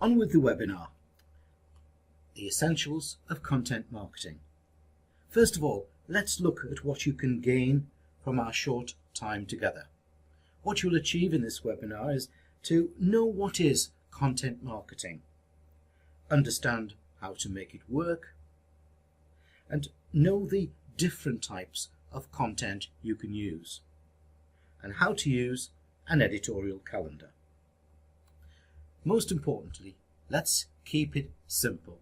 On with the webinar, the essentials of content marketing. First of all, let's look at what you can gain from our short time together. What you'll achieve in this webinar is to know what is content marketing, understand how to make it work, and know the different types of content you can use, and how to use an editorial calendar. Most importantly, let's keep it simple.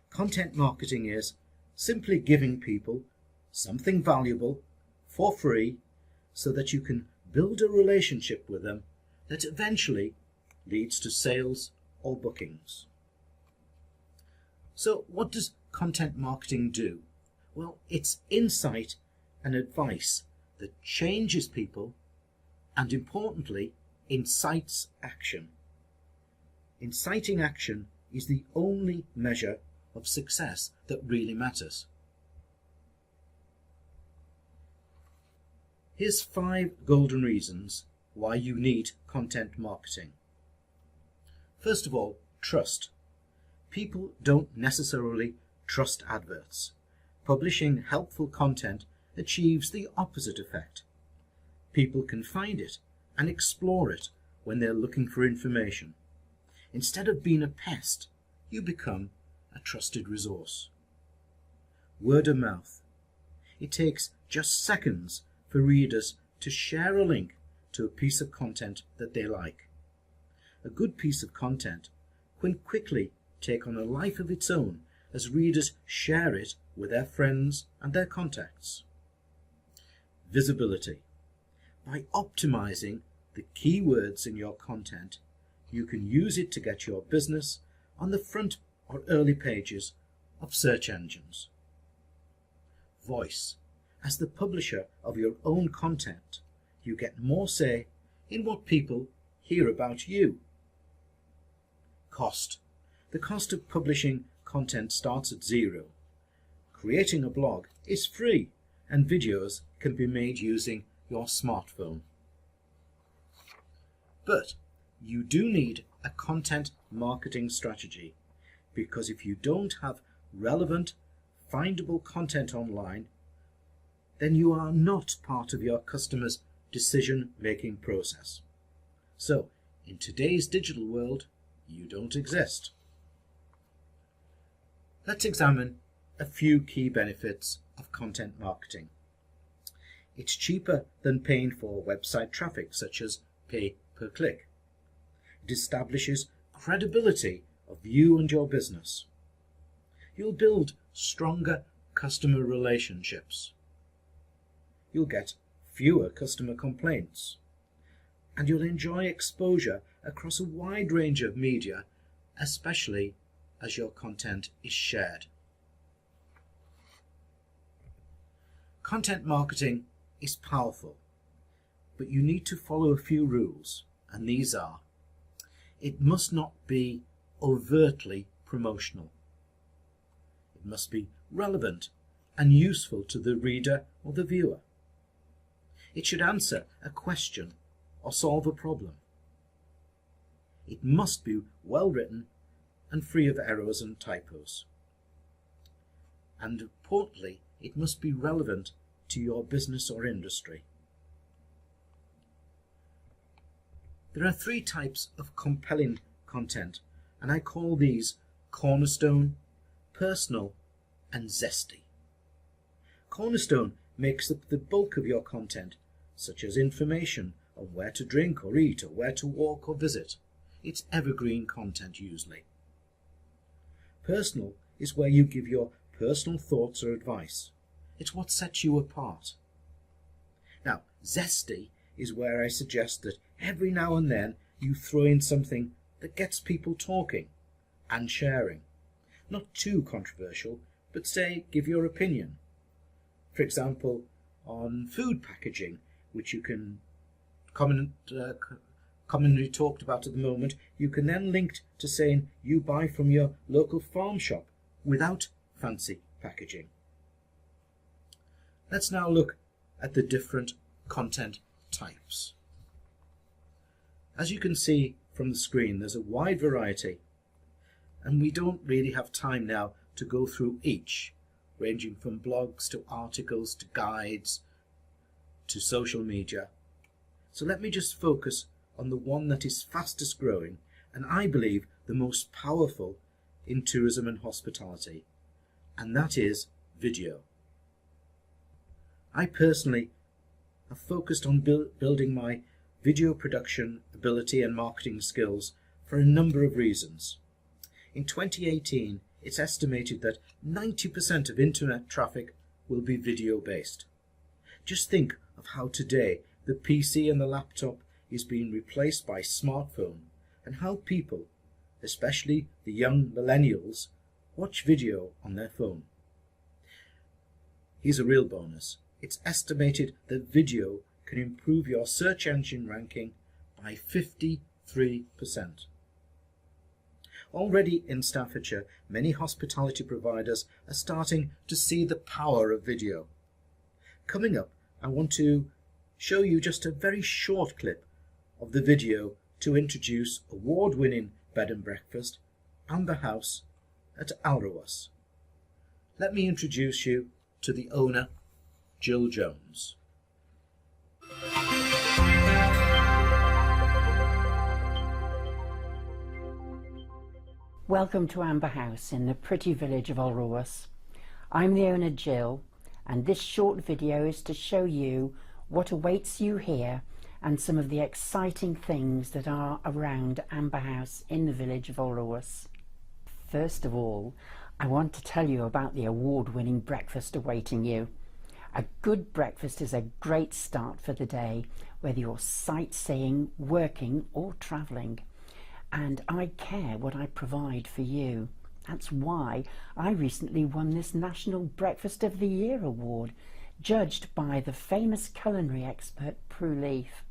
Content marketing is simply giving people something valuable for free so that you can build a relationship with them that eventually leads to sales or bookings. So what does content marketing do? Well, it's insight and advice that changes people and, importantly, incites action. Inciting action is the only measure of success that really matters. Here's 5 golden reasons why you need content marketing. First of all, trust. People don't necessarily trust adverts. Publishing helpful content achieves the opposite effect. People can find it and explore it when they're looking for information. Instead of being a pest, you become a trusted resource. Word of mouth. It takes just seconds for readers to share a link to a piece of content that they like. A good piece of content can quickly take on a life of its own as readers share it with their friends and their contacts. Visibility. By optimizing the keywords in your content, you can use it to get your business on the front or early pages of search engines. Voice. As the publisher of your own content, you get more say in what people hear about you. Cost. The cost of publishing content starts at zero. Creating a blog is free and videos can be made using your smartphone. But you do need a content marketing strategy, because if you don't have relevant, findable content online, then you are not part of your customers' decision-making process. So, in today's digital world, you don't exist. Let's examine a few key benefits of content marketing. It's cheaper than paying for website traffic, such as pay per click. It establishes credibility of you and your business. You'll build stronger customer relationships. You'll get fewer customer complaints. And you'll enjoy exposure across a wide range of media, especially as your content is shared. Content marketing is powerful, but you need to follow a few rules, and these are: it must not be overtly promotional. It must be relevant and useful to the reader or the viewer. It should answer a question or solve a problem. It must be well written and free of errors and typos. And importantly, it must be relevant to your business or industry. There are 3 types of compelling content, and I call these cornerstone, personal, and zesty. Cornerstone makes up the bulk of your content, such as information on where to drink or eat or where to walk or visit. It's evergreen content usually. Personal is where you give your personal thoughts or advice. It's what sets you apart. Now, zesty is where I suggest that every now and then you throw in something that gets people talking and sharing. Not too controversial, but say, give your opinion. For example, on food packaging, which you can commonly talked about at the moment, you can then link to saying you buy from your local farm shop without fancy packaging. Let's now look at the different content types. As you can see from the screen, there's a wide variety and we don't really have time now to go through each, ranging from blogs to articles to guides to social media. So let me just focus on the one that is fastest growing and I believe the most powerful in tourism and hospitality, and that is video. I personally have focused on building my video production ability and marketing skills for a number of reasons. In 2018, it's estimated that 90% of internet traffic will be video based. Just think of how today the PC and the laptop is being replaced by smartphone, and how people, especially the young millennials, watch video on their phone. Here's a real bonus. It's estimated that video can improve your search engine ranking by 53%. Already in Staffordshire, many hospitality providers are starting to see the power of video. Coming up, I want to show you just a very short clip of the video to introduce award-winning bed and breakfast Amber House at Alrowas. Let me introduce you to the owner, Jill Jones. Welcome to Amber House in the pretty village of Alrowas. I'm the owner, Jill, and this short video is to show you what awaits you here and some of the exciting things that are around Amber House in the village of Alrowas. First of all, I want to tell you about the award-winning breakfast awaiting you. A good breakfast is a great start for the day, whether you're sightseeing, working or travelling. And I care what I provide for you. That's why I recently won this National Breakfast of the Year award, judged by the famous culinary expert Prue Leaf.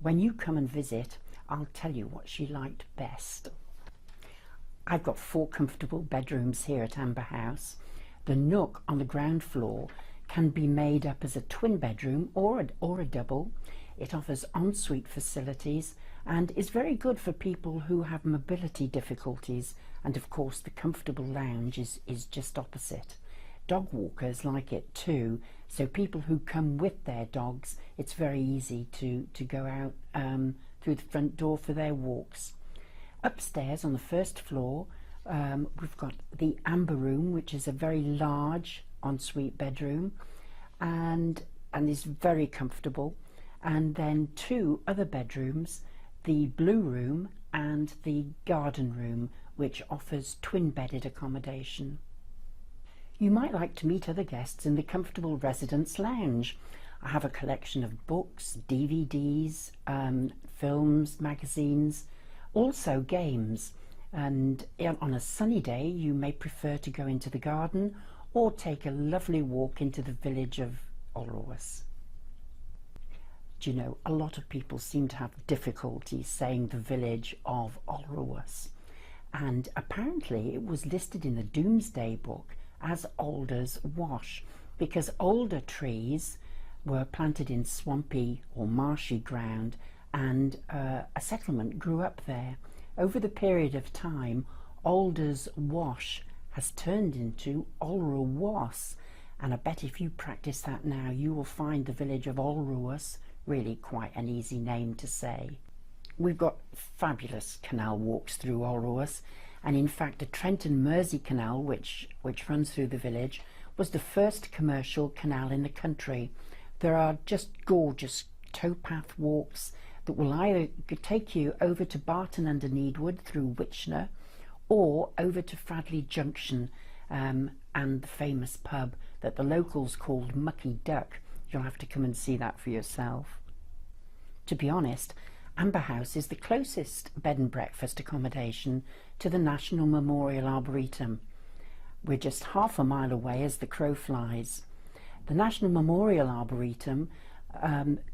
When you come and visit, I'll tell you what she liked best. I've got 4 comfortable bedrooms here at Amber House. The nook on the ground floor can be made up as a twin bedroom or a double. It offers ensuite facilities and is very good for people who have mobility difficulties, and of course the comfortable lounge is just opposite. Dog walkers like it too, so people who come with their dogs, it's very easy to go out through the front door for their walks. Upstairs on the first floor we've got the Amber Room, which is a very large ensuite bedroom and is very comfortable, and then 2 other bedrooms, the Blue Room and the Garden Room, which offers twin bedded accommodation. You might like to meet other guests in the comfortable residence lounge. I have a collection of books, DVDs, films, magazines, also games, and on a sunny day you may prefer to go into the garden or take a lovely walk into the village of Alrowas. Do you know, a lot of people seem to have difficulty saying the village of Alrowas, and apparently it was listed in the Domesday Book as Alder's Wash because alder trees were planted in swampy or marshy ground, and a settlement grew up there. Over the period of time, Alder's Wash has turned into Alrowas, and I bet if you practice that now you will find the village of Alrowas really quite an easy name to say. We've got fabulous canal walks through Alrowas, and in fact the Trent and Mersey Canal, which runs through the village, was the first commercial canal in the country. There are just gorgeous towpath walks that will either take you over to Barton under Needwood through Witchner or over to Fradley Junction and the famous pub that the locals called Mucky Duck. You'll have to come and see that for yourself. To be honest, Amber House is the closest bed and breakfast accommodation to the National Memorial Arboretum. We're just half a mile away as the crow flies. The National Memorial Arboretum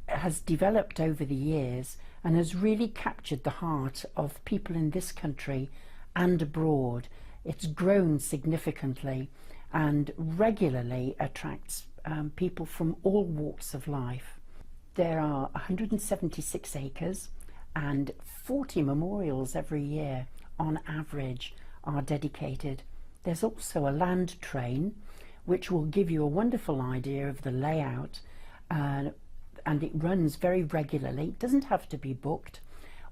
has developed over the years and has really captured the heart of people in this country and abroad. It's grown significantly and regularly attracts people from all walks of life. There are 176 acres and 40 memorials every year on average are dedicated. There's also a land train which will give you a wonderful idea of the layout, and it runs very regularly. It doesn't have to be booked.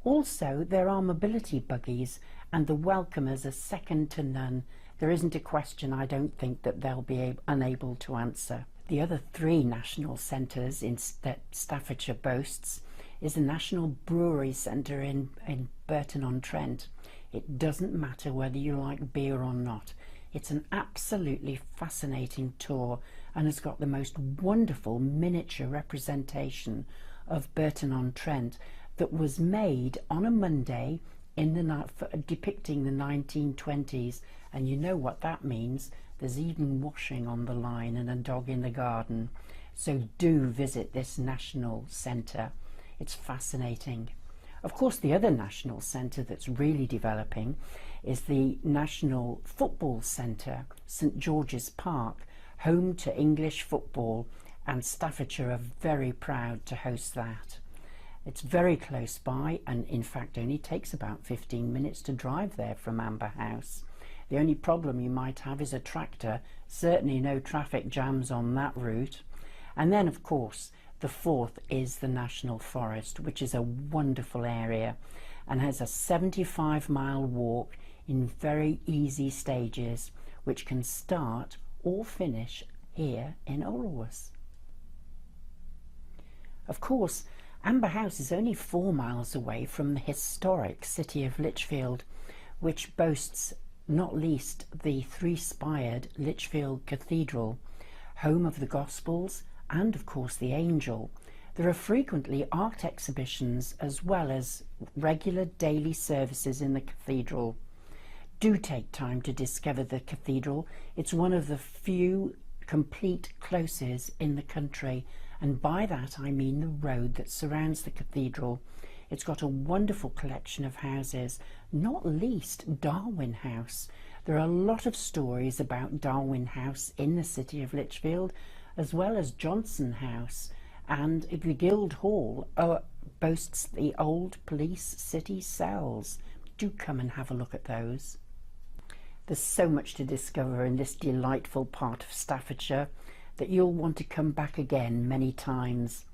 Also, there are mobility buggies, and the welcomers are second to none. There isn't a question I don't think that they'll be unable to answer. The other three national centres that Staffordshire boasts is the National Brewery Centre in Burton-on-Trent. It doesn't matter whether you like beer or not. It's an absolutely fascinating tour and has got the most wonderful miniature representation of Burton-on-Trent that was made on a Monday depicting the 1920s, and you know what that means. There's even washing on the line and a dog in the garden. So do visit this national centre. It's fascinating. Of course, the other national centre that's really developing is the National Football Centre, St George's Park, home to English football, and Staffordshire are very proud to host that. It's very close by, and in fact only takes about 15 minutes to drive there from Amber House. The only problem you might have is a tractor. Certainly no traffic jams on that route. And then of course the fourth is the National Forest, which is a wonderful area and has a 75-mile walk in very easy stages, which can start or finish here in Orlworth. Of course, Amber House is only 4 miles away from the historic city of Lichfield, which boasts not least the three-spired Lichfield Cathedral, home of the Gospels and of course the Angel. There are frequently art exhibitions as well as regular daily services in the cathedral. Do take time to discover the cathedral. It's one of the few complete closes in the country, and by that I mean the road that surrounds the cathedral. It's got a wonderful collection of houses, not least Darwin House. There are a lot of stories about Darwin House in the city of Lichfield, as well as Johnson House, and the Guildhall boasts the old police city cells. Do come and have a look at those. There's so much to discover in this delightful part of Staffordshire that you'll want to come back again many times.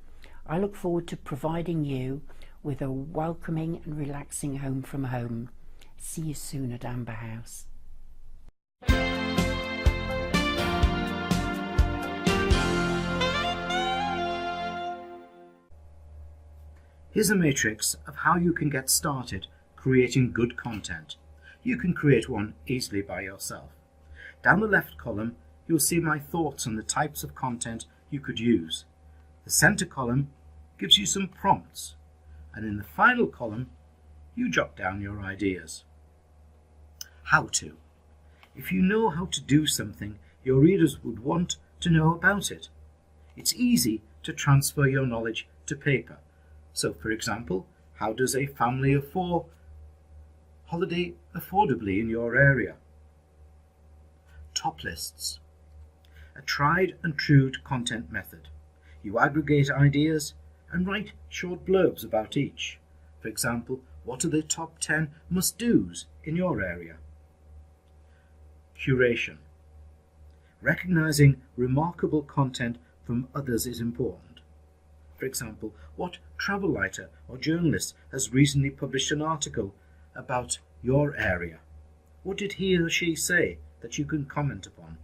I look forward to providing you with a welcoming and relaxing home from home. See you soon at Amber House. Here's a matrix of how you can get started creating good content. You can create one easily by yourself. Down the left column, you'll see my thoughts on the types of content you could use. The center column gives you some prompts, and in the final column, you jot down your ideas. How to. If you know how to do something, your readers would want to know about it. It's easy to transfer your knowledge to paper. So, for example, how does a family of 4 holiday affordably in your area? Top lists. A tried and true content method. You aggregate ideas and write short blurbs about each. For example, what are the top 10 must-dos in your area? Curation. Recognizing remarkable content from others is important. For example, what travel writer or journalist has recently published an article about your area? What did he or she say that you can comment upon?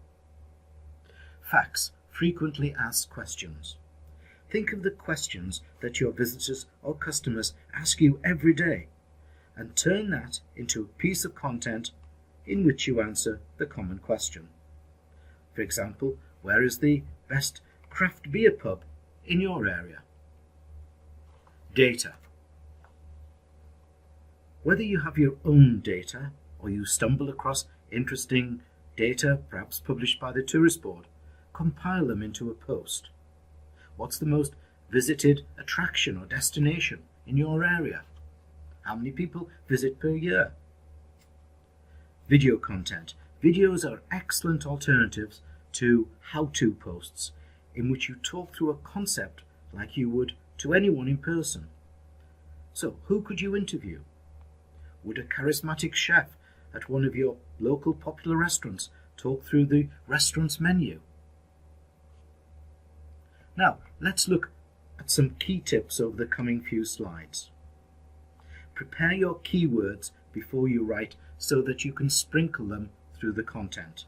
Facts. Frequently asked questions. Think of the questions that your visitors or customers ask you every day and turn that into a piece of content in which you answer the common question. For example, where is the best craft beer pub in your area? Data. Whether you have your own data or you stumble across interesting data, perhaps published by the Tourist Board, compile them into a post. What's the most visited attraction or destination in your area? How many people visit per year? Video content. Videos are excellent alternatives to how-to posts in which you talk through a concept like you would to anyone in person. So, who could you interview? Would a charismatic chef at one of your local popular restaurants. Talk through the restaurant's menu. Now, let's look at some key tips over the coming few slides. Prepare your keywords before you write so that you can sprinkle them through the content.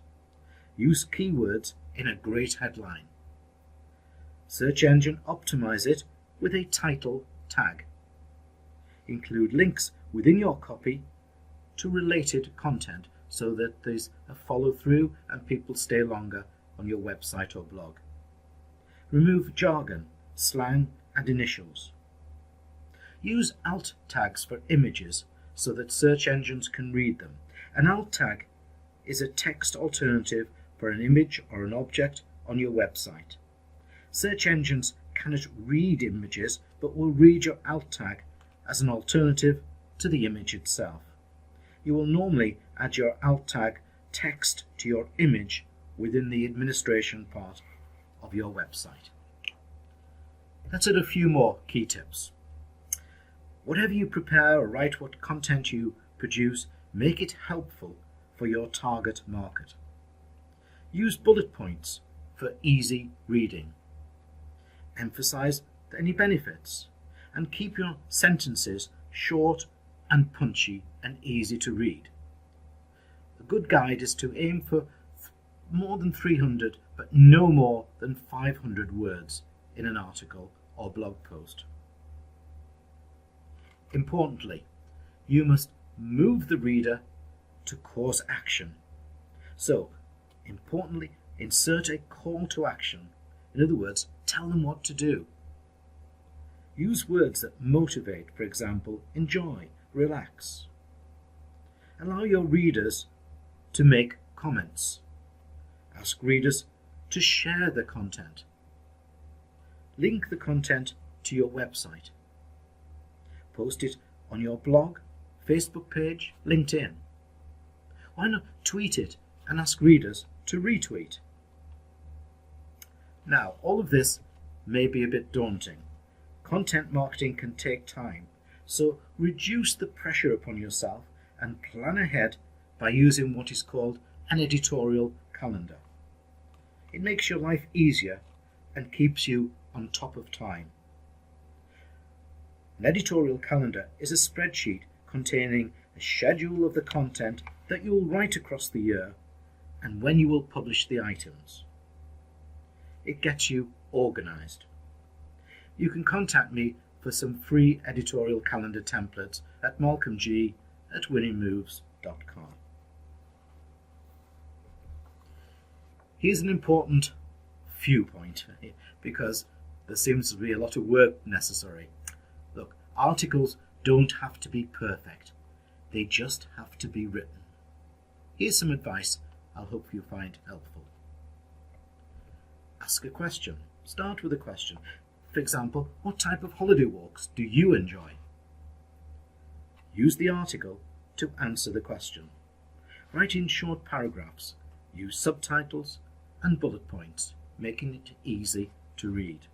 Use keywords in a great headline. Search engine optimize it with a title tag. Include links within your copy to related content so that there's a follow-through and people stay longer on your website or blog. Remove jargon, slang and initials. Use alt tags for images so that search engines can read them. An alt tag is a text alternative for an image or an object on your website. Search engines cannot read images but will read your alt tag as an alternative to the image itself. You will normally add your alt tag text to your image within the administration part of your website. Let's add a few more key tips. Whatever you prepare or write, what content you produce, make it helpful for your target market. Use bullet points for easy reading. Emphasize any benefits and keep your sentences short and punchy and easy to read. A good guide is to aim for more than 300 but no more than 500 words in an article or blog post. Importantly, you must move the reader to cause action. So, importantly, insert a call to action. In other words, tell them what to do. Use words that motivate, for example, enjoy, relax. Allow your readers to make comments. Ask readers to share the content. Link the content to your website. Post it on your blog, Facebook page, LinkedIn. Why not tweet it and ask readers to retweet? Now, all of this may be a bit daunting. Content marketing can take time, so reduce the pressure upon yourself and plan ahead by using what is called an editorial calendar. It makes your life easier and keeps you on top of time. An editorial calendar is a spreadsheet containing a schedule of the content that you will write across the year and when you will publish the items. It gets you organized. You can contact me for some free editorial calendar templates at malcolmg@winningmoves.com. Here's an important viewpoint because there seems to be a lot of work necessary. Look, articles don't have to be perfect. They just have to be written. Here's some advice I'll hope you find helpful. Ask a question. Start with a question. For example, what type of holiday walks do you enjoy? Use the article to answer the question. Write in short paragraphs. Use subtitles and bullet points, making it easy to read.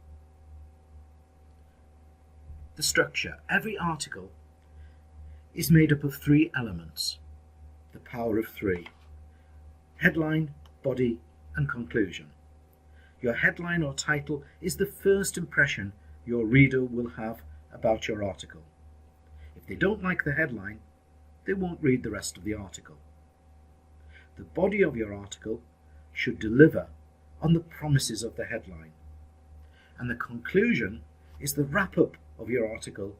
The structure. Every article is made up of 3 elements. The power of 3. Headline, body, and conclusion. Your headline or title is the first impression your reader will have about your article. If they don't like the headline, they won't read the rest of the article. The body of your article should deliver on the promises of the headline. And the conclusion is the wrap-up of your article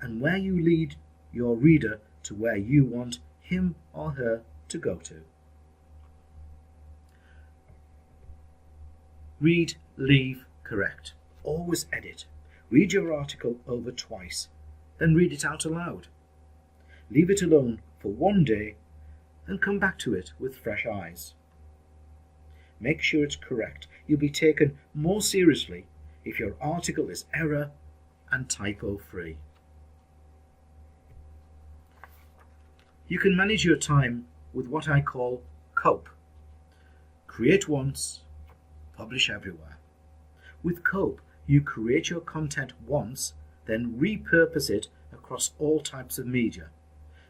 and where you lead your reader to where you want him or her to go to. Read, leave, correct. Always edit. Read your article over twice, then read it out aloud. Leave it alone for 1 day and come back to it with fresh eyes. Make sure it's correct. You'll be taken more seriously if your article is error and typo free. You can manage your time with what I call COPE. Create once, publish everywhere. With COPE, you create your content once, then repurpose it across all types of media.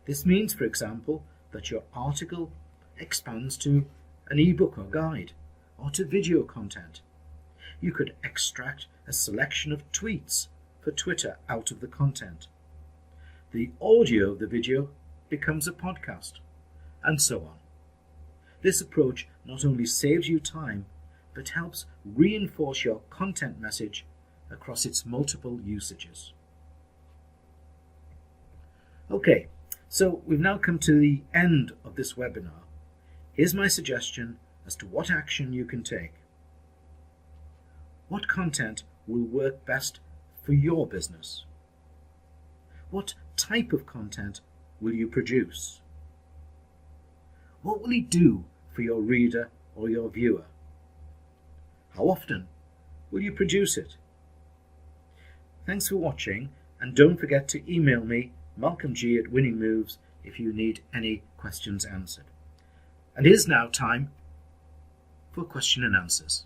This means, for example, that your article expands to an ebook or guide, or to video content. You could extract a selection of tweets for Twitter out of the content. The audio of the video becomes a podcast, and so on. This approach not only saves you time, but helps reinforce your content message across its multiple usages. Okay, so we've now come to the end of this webinar. Here's my suggestion as to what action you can take. What content will work best for your business? What type of content will you produce? What will it do for your reader or your viewer? How often will you produce it? Thanks for watching, and don't forget to email me, malcolmg@winningmoves, if you need any questions answered. And here's now time for question and answers.